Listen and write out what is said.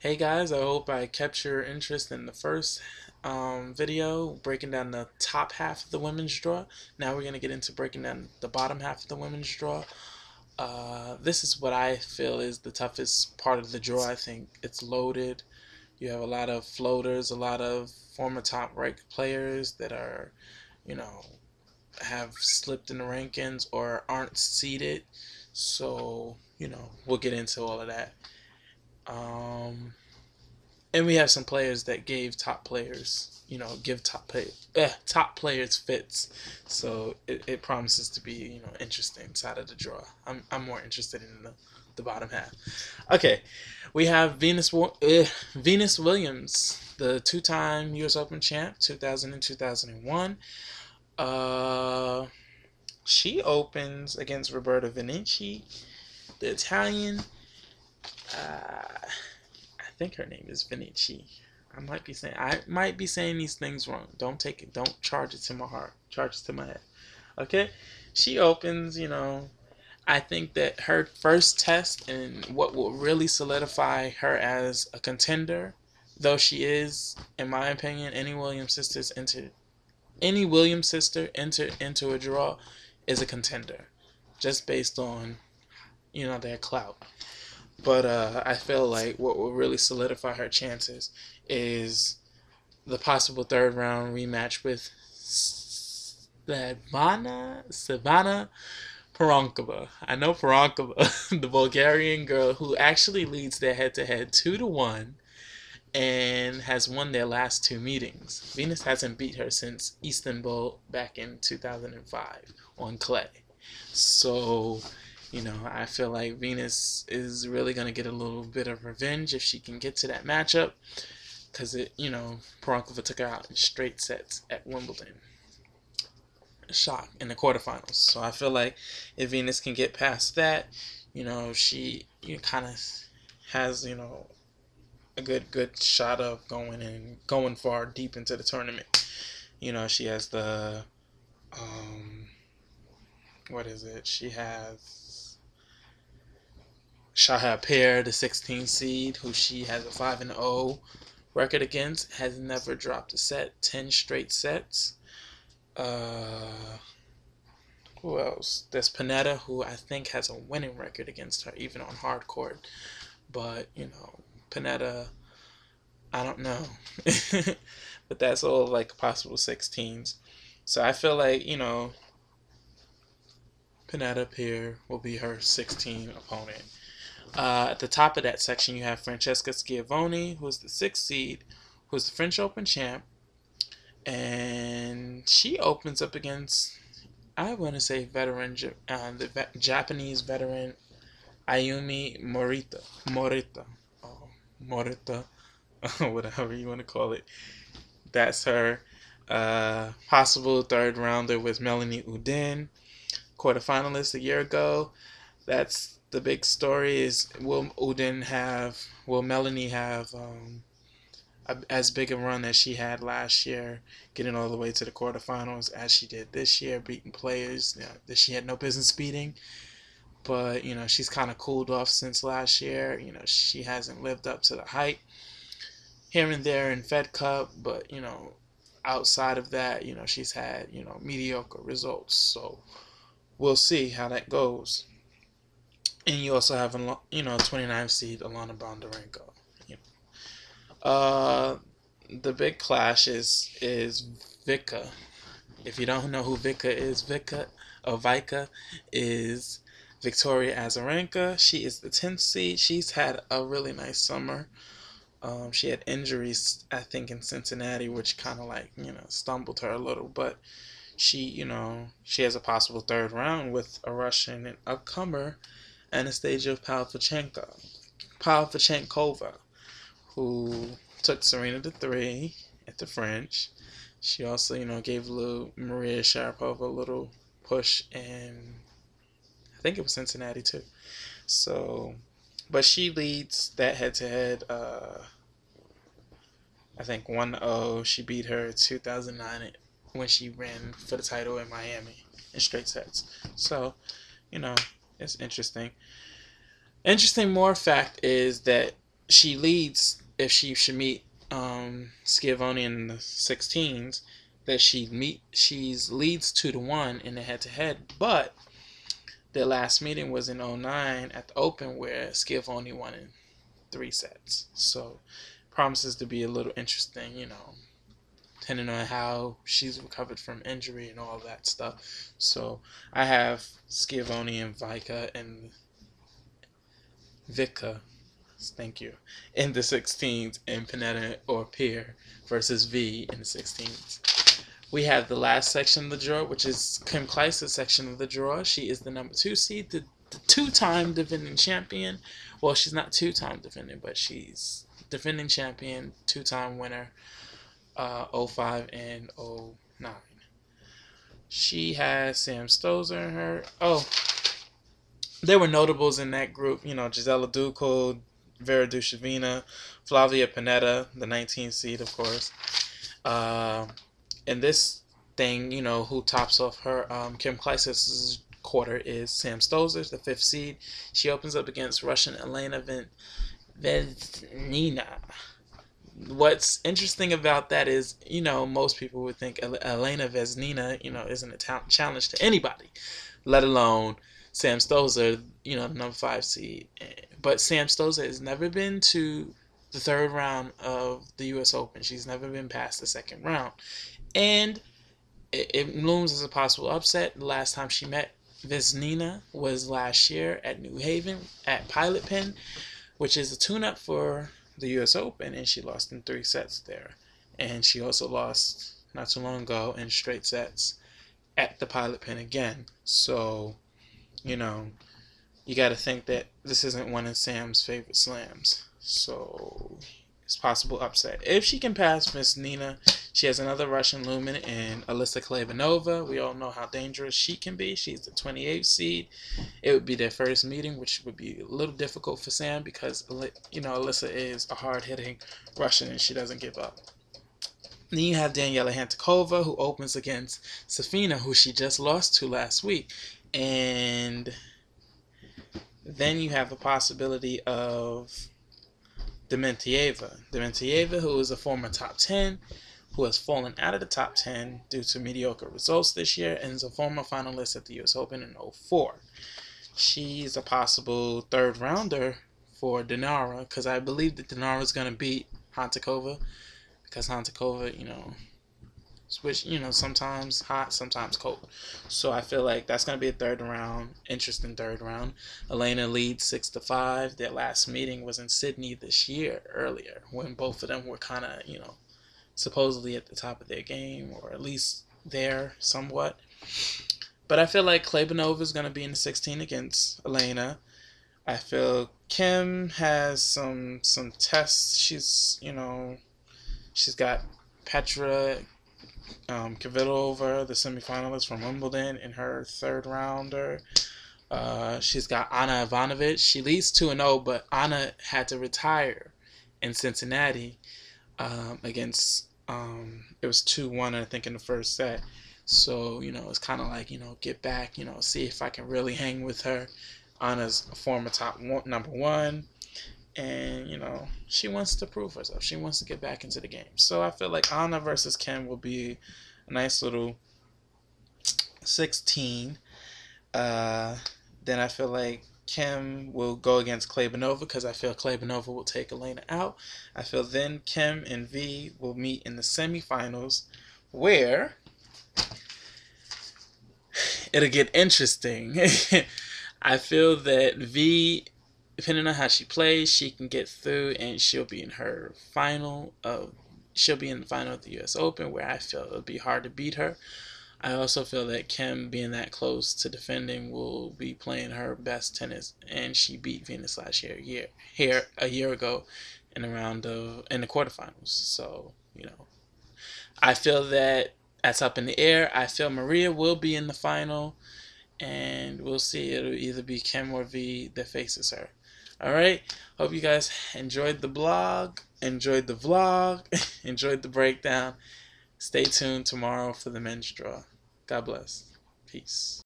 Hey guys, I hope I kept your interest in the first video, breaking down the top half of the women's draw. Now we're going to get into breaking down the bottom half of the women's draw. This is what I feel is the toughest part of the draw. I think it's loaded. You have a lot of floaters, a lot of former top ranked players that are, you know, have slipped in the rankings or aren't seeded. So, we'll get into all of that. Um, and we have some players that gave top players, give top players fits. So it promises to be, interesting side of the draw. I'm more interested in the bottom half. Okay, we have Venus Williams, the two-time U.S. Open champ, 2000 and 2001. Uh, she opens against Roberta Vinci, the Italian. I think her name is Vinci. I might be saying these things wrong. Don't take it. Don't charge it to my heart. Charge it to my head. Okay? She opens, I think that her first test and what will really solidify her as a contender, though she is, in my opinion, any Williams sister enter into a draw is a contender. Just based on, their clout. But I feel like what will really solidify her chances is the possible third round rematch with Savannah Poronkova. I know Poronkova, the Bulgarian girl who actually leads their head-to-head 2-1 and has won their last two meetings. Venus hasn't beat her since Istanbul back in 2005 on clay. So, I feel like Venus is really going to get a little bit of revenge if she can get to that matchup. Because, Poronkova took her out in straight sets at Wimbledon. Shock in the quarterfinals. So I feel like if Venus can get past that, she kind of has, a good shot of going far deep into the tournament. She has the what is it? She has Shahab Peer, the 16 seed, who she has a 5-0 record against, has never dropped a set, 10 straight sets. Who else? There's Panetta, who I think has a winning record against her, even on hard court. But, Panetta, I don't know. But that's all like possible 16s. So I feel like, Panetta Peer will be her 16 opponent. At the top of that section, you have Francesca Schiavone, who is the 6th seed, who is the French Open champ. And she opens up against, I want to say, the Japanese veteran Ayumi Morita. Morita, whatever you want to call it. That's her. Possible third rounder with Melanie Oudin, quarterfinalist a year ago. That's the big story. Is will Melanie have as big a run as she had last year, getting all the way to the quarterfinals as she did this year, beating players that she had no business beating. But she's kind of cooled off since last year. She hasn't lived up to the hype here and there in Fed Cup, but outside of that, she's had mediocre results. So we'll see how that goes. And you also have 29th seed Alana Bondarenko. The big clash is Vika. If you don't know who Vika is Victoria Azarenka. She is the 10th seed. She's had a really nice summer. She had injuries, I think, in Cincinnati, which kind of stumbled her a little. But she has a possible third round with a Russian upcomer, Anastasia Pavlyuchenkova, who took Serena to 3 at the French. She also, gave Maria Sharapova a little push in, I think it was Cincinnati too. So, but she leads that head-to-head. I think 1-0. She beat her in 2009 when she ran for the title in Miami in straight sets. So, it's interesting. Interesting more fact is that she leads if she should meet Schiavone in the 16s. That she's leads 2-1 in the head-to-head, but their last meeting was in 09 at the Open where Schiavone won in 3 sets. So promises to be a little interesting, depending on how she's recovered from injury and all that stuff. So I have Schiavone and Vika, thank you, in the 16s, and Pennetta or Pierre versus V in the 16s. We have the last section of the draw, which is Kim Kleister's section of the draw. She is the number 2 seed, the 2-time defending champion. Well, she's not 2-time defending, but she's defending champion, 2-time winner, 05 and 09. She has Sam Stosur in her. Oh, there were notables in that group. Gisela Ducal, Vera Dushevina, Flavia Pennetta, the 19th seed, of course. And this thing, who tops off her Kim Kleister's quarter is Sam Stosur, the 5th seed. She opens up against Russian Elena Vesnina. What's interesting about that is, most people would think Elena Vesnina, isn't a challenge to anybody, let alone Sam Stosur, the number 5 seed. But Sam Stosur has never been to the 3rd round of the U.S. Open. She's never been past the 2nd round. And it looms as a possible upset. The last time she met Vesnina was last year at New Haven at Pilot Pen, which is a tune-up for the U.S. Open, and she lost in 3 sets there. And she also lost not too long ago in straight sets at the Pilot Pen again. So, you got to think that this isn't one of Sam's favorite slams. So it's possible upset. If she can pass Miss Nina, she has another Russian lumen in Alyssa Klebanova. We all know how dangerous she can be. She's the 28th seed. It would be their first meeting, which would be a little difficult for Sam because, Alyssa is a hard-hitting Russian and she doesn't give up. Then you have Daniela Hantuchova, who opens against Safina, who she just lost to last week. And then you have the possibility of Dementieva, who is a former top 10, who has fallen out of the top 10 due to mediocre results this year, and is a former finalist at the U.S. Open in 04. She's a possible 3rd rounder for Dinara, because I believe that Dinara is going to beat Hantuchova, because Hantuchova, switch, sometimes hot, sometimes cold. So I feel like that's going to be a 3rd round, interesting 3rd round. Elena leads 6-5. Their last meeting was in Sydney this year, earlier, when both of them were kind of, supposedly at the top of their game, or at least there somewhat. But I feel like Klebanova is going to be in the 16 against Elena. I feel Kim has some tests. She's got Petra Kvitova, the semifinalist from Wimbledon, in her 3rd rounder. She's got Anna Ivanovic. She leads 2-0, but Anna had to retire in Cincinnati against, it was 2-1, I think, in the first set. So, it's kind of like, get back, see if I can really hang with her. Anna's a former number 1. And, she wants to prove herself. She wants to get back into the game. So I feel like Anna versus Kim will be a nice little 16. Then I feel like Kim will go against Klebanova because I feel Klebanova will take Elena out. I feel then Kim and V will meet in the semifinals where it'll get interesting. I feel that V, depending on how she plays, she can get through and she'll be in the final of the U.S. Open, where I feel it'll be hard to beat her. I also feel that Kim, being that close to defending, will be playing her best tennis, and she beat Venus last year a year ago in the quarterfinals. So, I feel that that's up in the air. I feel Maria will be in the final, and we'll see. It'll either be Kim or V that faces her. All right. Hope you guys enjoyed the blog, enjoyed the vlog, enjoyed the breakdown. Stay tuned tomorrow for the men's draw. God bless. Peace.